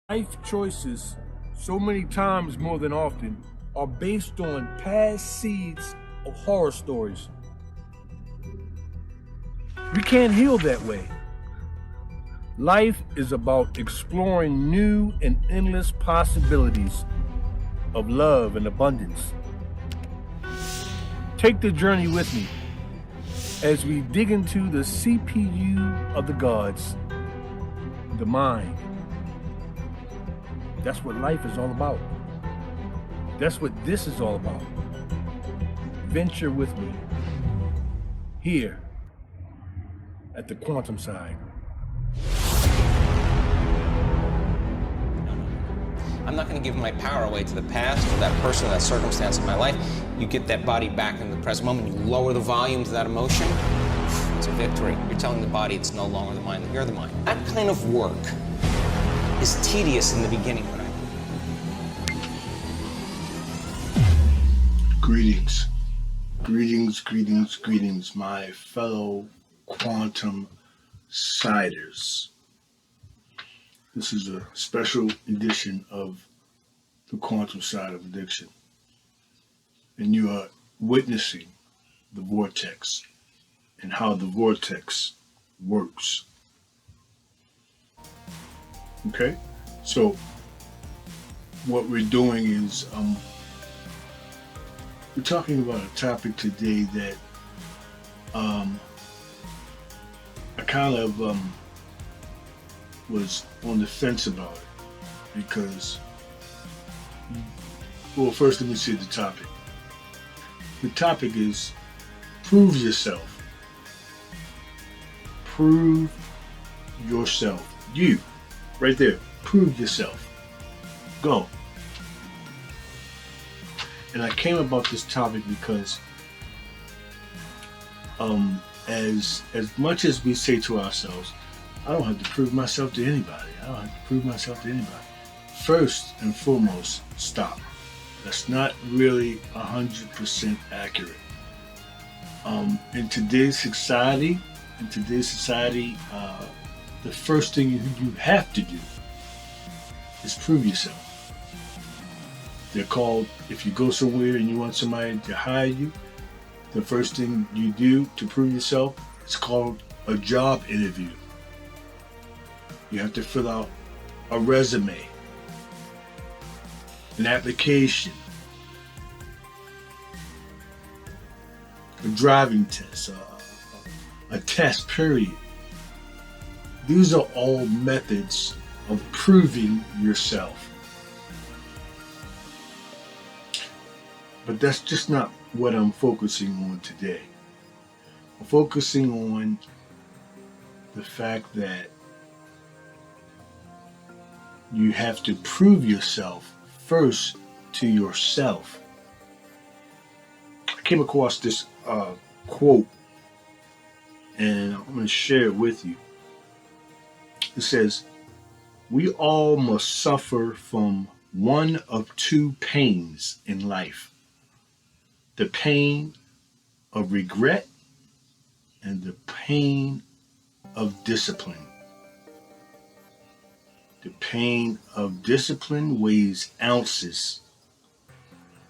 Life choices, so many times more than often, are based on past seeds of horror stories. We can't heal that way. Life is about exploring new and endless possibilities of love and abundance. Take the journey with me as we dig into the CPU of the gods, the mind. That's what life is all about. That's what this is all about. Venture with me here at the quantum side. I'm not going to give my power away to the past or that person or that circumstance in my life. You get that body back in the present moment. You lower the volume to that emotion. It's a victory. You're telling the body it's no longer the mind, that you're the mind. That kind of work is tedious in the beginning. Greetings, my fellow quantum siders. This is a special edition of the Quantum Side of Addiction. And you are witnessing the vortex and how the vortex works. Okay? So, what we're doing is, we're talking about a topic today that I kind of was on the fence about it because, well, first let me see the topic. The topic is prove yourself. Prove yourself. You, right there, prove yourself. Go. And I came about this topic because as much as we say to ourselves, I don't have to prove myself to anybody. First and foremost, stop. That's not really 100% accurate. In today's society, the first thing you have to do is prove yourself. They're called, if you go somewhere and you want somebody to hire you, the first thing you do to prove yourself is called a job interview. You have to fill out a resume, an application, a driving test, a test, period. These are all methods of proving yourself. But that's just not what I'm focusing on today. I'm focusing on the fact that you have to prove yourself first to yourself. I came across this quote, and I'm going to share it with you. It says, "We all must suffer from one of two pains in life. The pain of regret and the pain of discipline. The pain of discipline weighs ounces,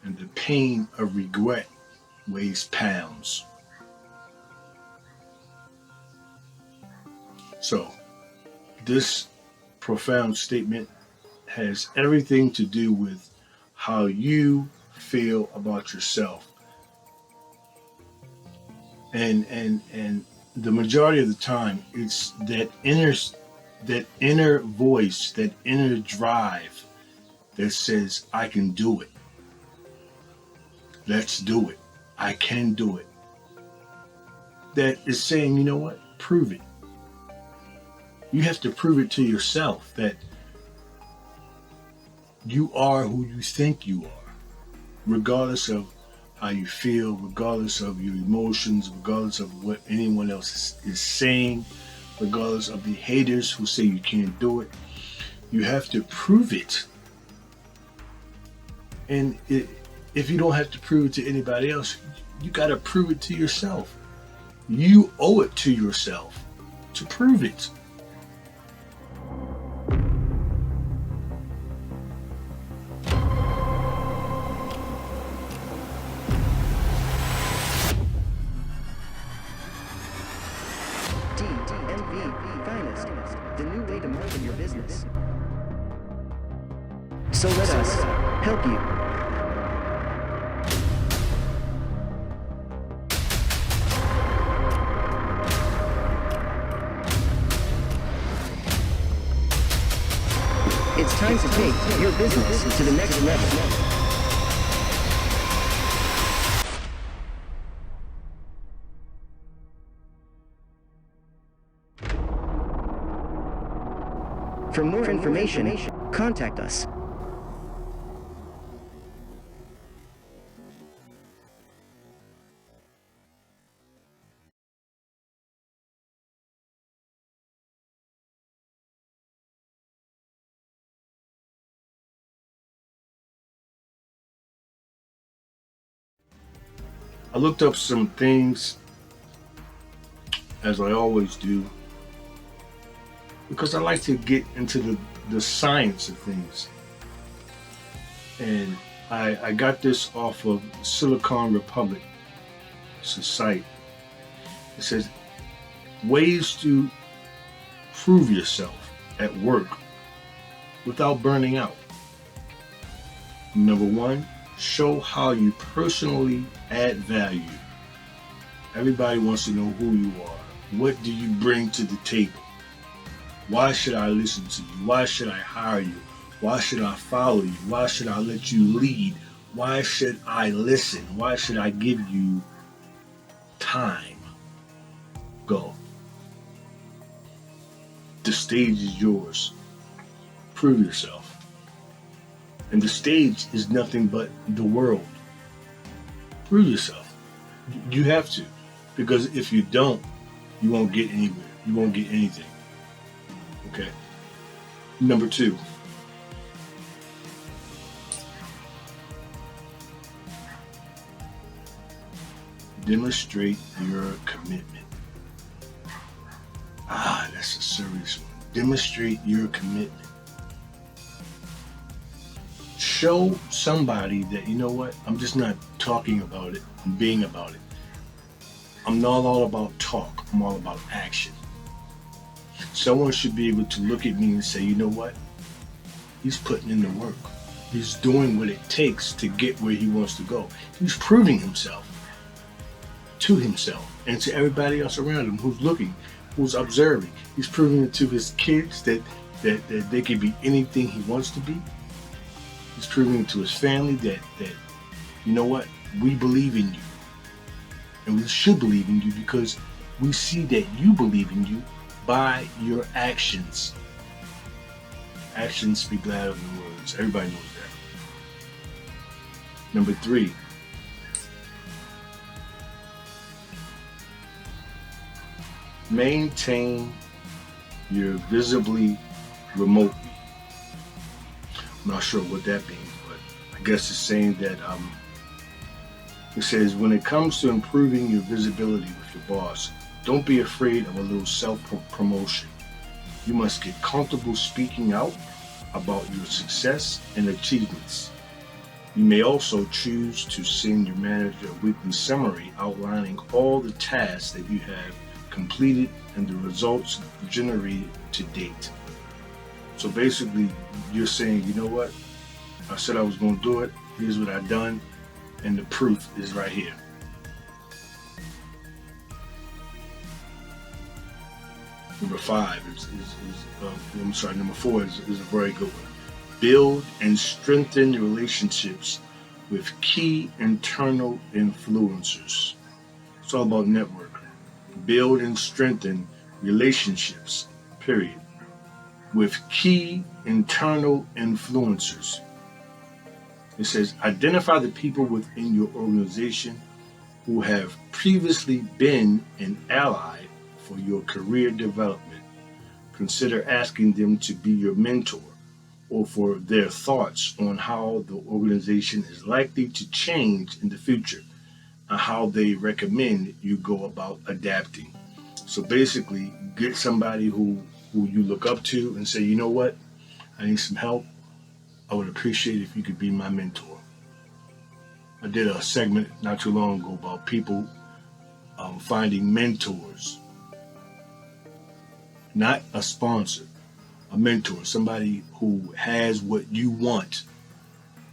and the pain of regret weighs pounds." So, this profound statement has everything to do with how you feel about yourself. And the majority of the time, it's that inner voice, that inner drive that says, I can do it. Let's do it. I can do it. That is saying, you know what? Prove it. You have to prove it to yourself that you are who you think you are, regardless of how you feel, regardless of your emotions, regardless of what anyone else is saying, regardless of the haters who say you can't do it. You have to prove it. And if you don't have to prove it to anybody else, you got to prove it to yourself. You owe it to yourself to prove it. MV Finest, the new way to market your business. So let us help you. It's time to take your business to the next level. For more information, contact us. I looked up some things, as I always do, because I like to get into the science of things. And I got this off of Silicon Republic. It's a site. It says, ways to prove yourself at work without burning out. Number one, show how you personally add value. Everybody wants to know who you are. What do you bring to the table? Why should I listen to you? Why should I hire you? Why should I follow you? Why should I let you lead? Why should I listen? Why should I give you time? Go. The stage is yours. Prove yourself. And the stage is nothing but the world. Prove yourself. You have to. Because if you don't, you won't get anywhere. You won't get anything. Okay? Number two. Demonstrate your commitment. That's a serious one. Demonstrate your commitment. Show somebody that, you know what, I'm just not talking about it, I'm being about it. I'm not all about talk, I'm all about action. Someone should be able to look at me and say, you know what, he's putting in the work. He's doing what it takes to get where he wants to go. He's proving himself to himself and to everybody else around him who's looking, who's observing. He's proving it to his kids that they can be anything he wants to be. He's proving to his family that you know what, we believe in you. And we should believe in you because we see that you believe in you by your actions. Actions speak louder than words. Everybody knows that. Number three. Maintain your visibly remotely. I'm not sure what that means, but I guess it's saying that it says when it comes to improving your visibility with your boss, don't be afraid of a little self-promotion. You must get comfortable speaking out about your success and achievements. You may also choose to send your manager a weekly summary outlining all the tasks that you have completed and the results generated to date. So basically, you're saying, you know what? I said I was going to do it. Here's what I've done. And the proof is right here. Number four is a very good one. Build and strengthen relationships with key internal influencers. It's all about networking. Build and strengthen relationships, period, with key internal influencers. It says, identify the people within your organization who have previously been an ally for your career development. Consider asking them to be your mentor or for their thoughts on how the organization is likely to change in the future and how they recommend you go about adapting. So basically, get somebody who you look up to and say, you know what, I need some help. I would appreciate if you could be my mentor. I did a segment not too long ago about people finding mentors. not a sponsor, a mentor, somebody who has what you want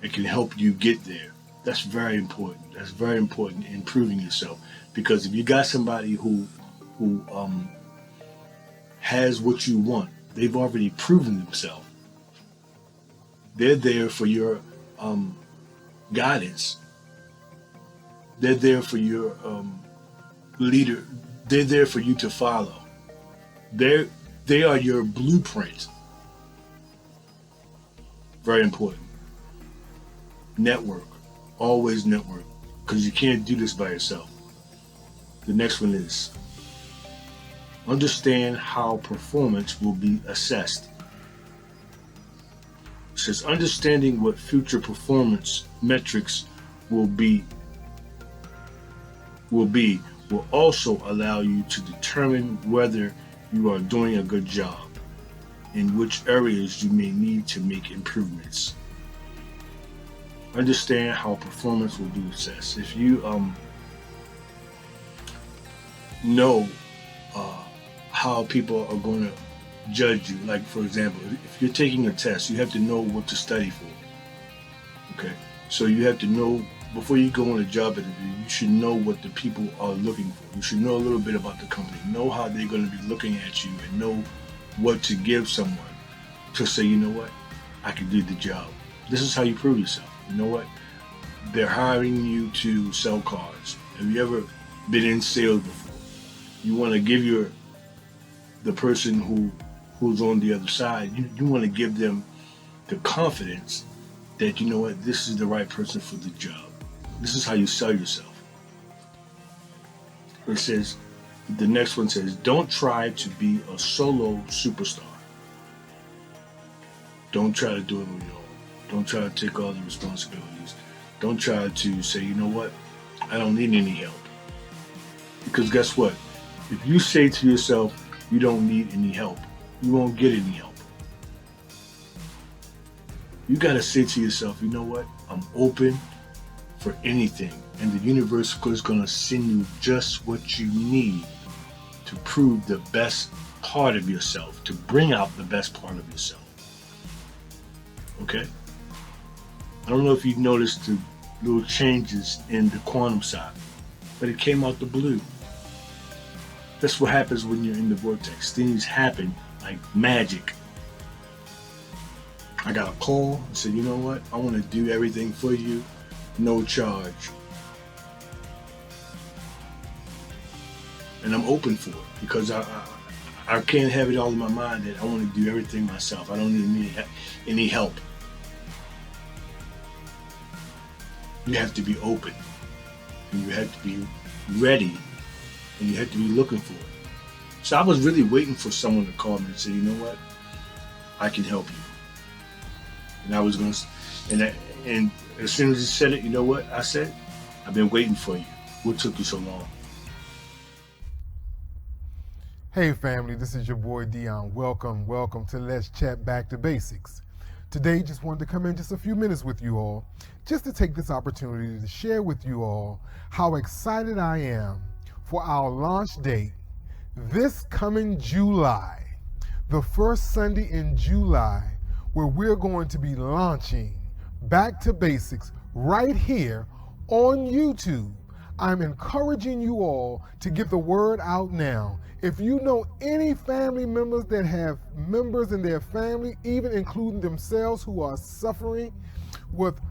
and can help you get there. That's very important. That's very important in proving yourself. Because if you got somebody who has what you want, they've already proven themselves. They're there for your guidance. They're there for your leader. They're there for you to follow. They are your blueprint. Very important. Network. Always network. Because you can't do this by yourself. The next one is understand how performance will be assessed. It says understanding what future performance metrics will also allow you to determine whether you are doing a good job, in which areas you may need to make improvements. Understand how performance will be assessed. If you know how people are going to judge you, like for example, if you're taking a test, you have to know what to study for. Okay, so you have to know before you go on a job interview. You should know what the people are looking for. You should know a little bit about the company, know how they're going to be looking at you, and know what to give someone to say, you know what, I can do the job. This is how you prove yourself. You know what, they're hiring you to sell cars. Have you ever been in sales before? You want to give the person who's on the other side, you want to give them the confidence that, you know what, this is the right person for the job. This is how you sell yourself. It says, the next one says, don't try to be a solo superstar. Don't try to do it on your own. Don't try to take all the responsibilities. Don't try to say, you know what, I don't need any help. Because guess what? If you say to yourself, you don't need any help, you won't get any help. You got to say to yourself, you know what, I'm open for anything. And the universe is going to send you just what you need to prove the best part of yourself, to bring out the best part of yourself. Okay? I don't know if you've noticed the little changes in the quantum side, but it came out the blue. That's what happens when you're in the vortex. Things happen like magic. I got a call and said, you know what? I want to do everything for you, no charge. And I'm open for it because I can't have it all in my mind that I want to do everything myself. I don't need any help. You have to be open, and you have to be ready, and you have to be looking for it. So I was really waiting for someone to call me and say, you know what, I can help you. And I was going to, and as soon as he said it, you know what I said? I've been waiting for you. What took you so long? Hey family, this is your boy Dion. Welcome to Let's Chat Back to Basics. Today, just wanted to come in just a few minutes with you all, just to take this opportunity to share with you all how excited I am for our launch date this coming July, the first Sunday in July, where we're going to be launching Back to Basics right here on YouTube. I'm encouraging you all to get the word out now. If you know any family members that have members in their family, even including themselves, who are suffering with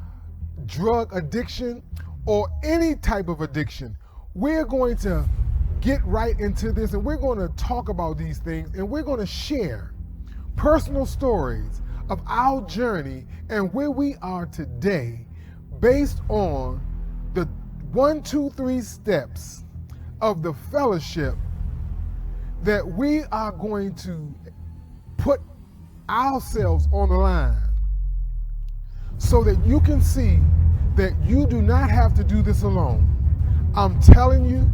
drug addiction or any type of addiction, we're going to get right into this and we're going to talk about these things and we're going to share personal stories of our journey and where we are today based on the 1, 2, 3 steps of the fellowship that we are going to put ourselves on the line so that you can see that you do not have to do this alone. I'm telling you,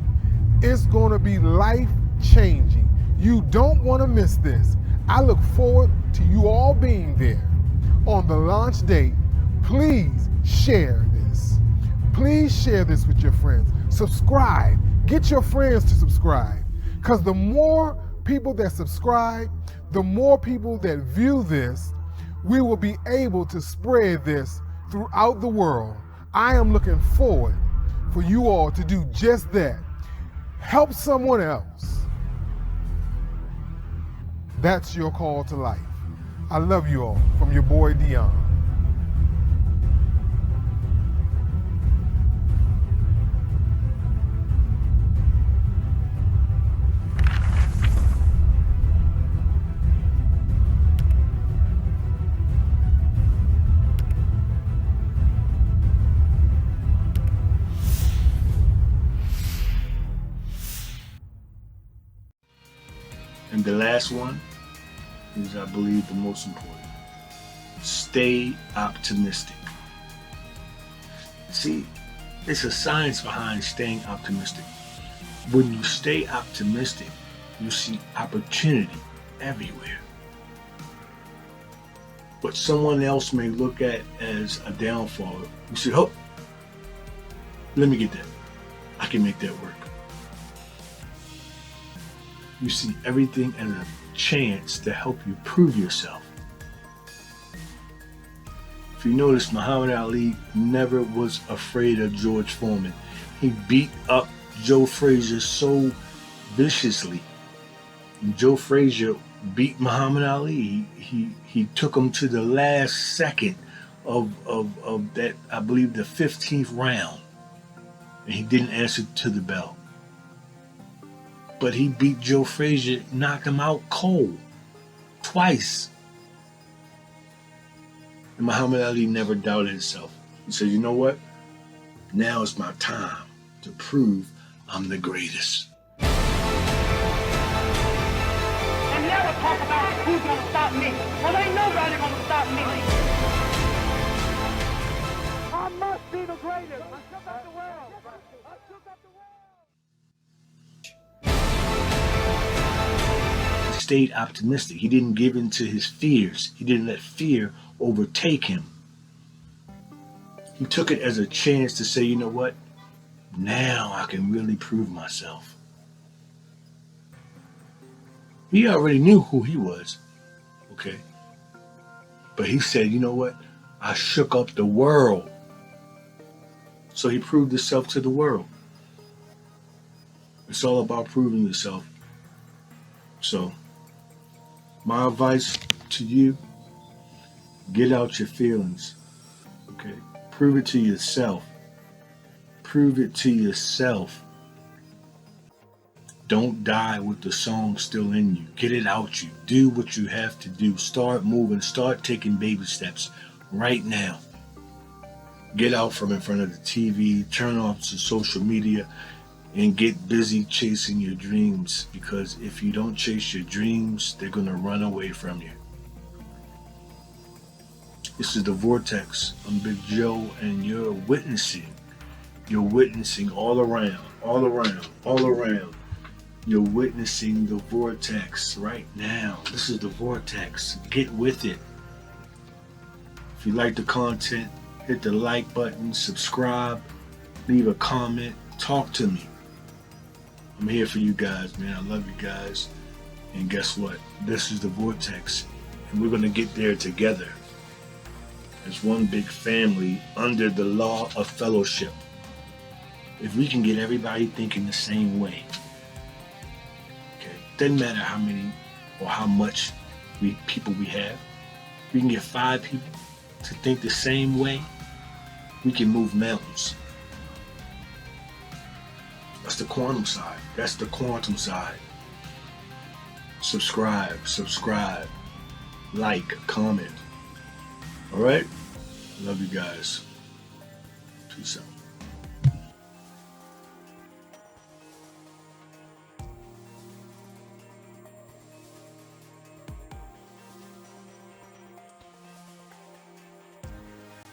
it's going to be life-changing. You don't want to miss this. I look forward to you all being there on the launch date. Please share this. Please share this with your friends. Subscribe. Get your friends to subscribe. Because the more people that subscribe, the more people that view this, we will be able to spread this throughout the world. I am looking forward for you all to do just that. Help someone else. That's your call to life. I love you all. From your boy Dion. And the last one is, I believe, the most important. Stay optimistic. See, it's a science behind staying optimistic. When you stay optimistic, you see opportunity everywhere. What someone else may look at as a downfall, you say, oh, let me get that. I can make that work. You see everything as a chance to help you prove yourself. If you notice, Muhammad Ali never was afraid of George Foreman. He beat up Joe Frazier so viciously. And Joe Frazier beat Muhammad Ali. He took him to the last second of that, I believe, the 15th round. And he didn't answer to the bell. But he beat Joe Frazier, knocked him out cold, twice. And Muhammad Ali never doubted himself. He said, you know what? Now is my time to prove I'm the greatest. And never talk about who's gonna stop me. Well, ain't nobody gonna stop me. I must be the greatest. I shook up the world. I shook up the world. Stayed optimistic. He didn't give in to his fears. He didn't let fear overtake him. He took it as a chance to say, you know what? Now I can really prove myself. He already knew who he was, okay? But he said, you know what? I shook up the world. So he proved himself to the world. It's all about proving yourself. So, my advice to you, get out your feelings, okay? Prove it to yourself. Prove it to yourself. Don't die with the song still in you. Get it out you. Do what you have to do. Start moving. Start taking baby steps right now. Get out from in front of the TV. Turn off the social media. And get busy chasing your dreams, because if you don't chase your dreams, they're going to run away from you. This is The Vortex. I'm Big Joe, and you're witnessing. You're witnessing all around. You're witnessing the Vortex right now. This is the Vortex. Get with it. If you like the content, hit the like button, subscribe, leave a comment, talk to me. I'm here for you guys, man. I love you guys. And guess what? This is the Vortex. And we're going to get there together as one big family under the law of fellowship. If we can get everybody thinking the same way, okay, doesn't matter how many or how much people we have. We can get 5 people to think the same way. We can move mountains. That's the quantum side. That's the quantum side. Subscribe, like, comment. All right? Love you guys. Peace out.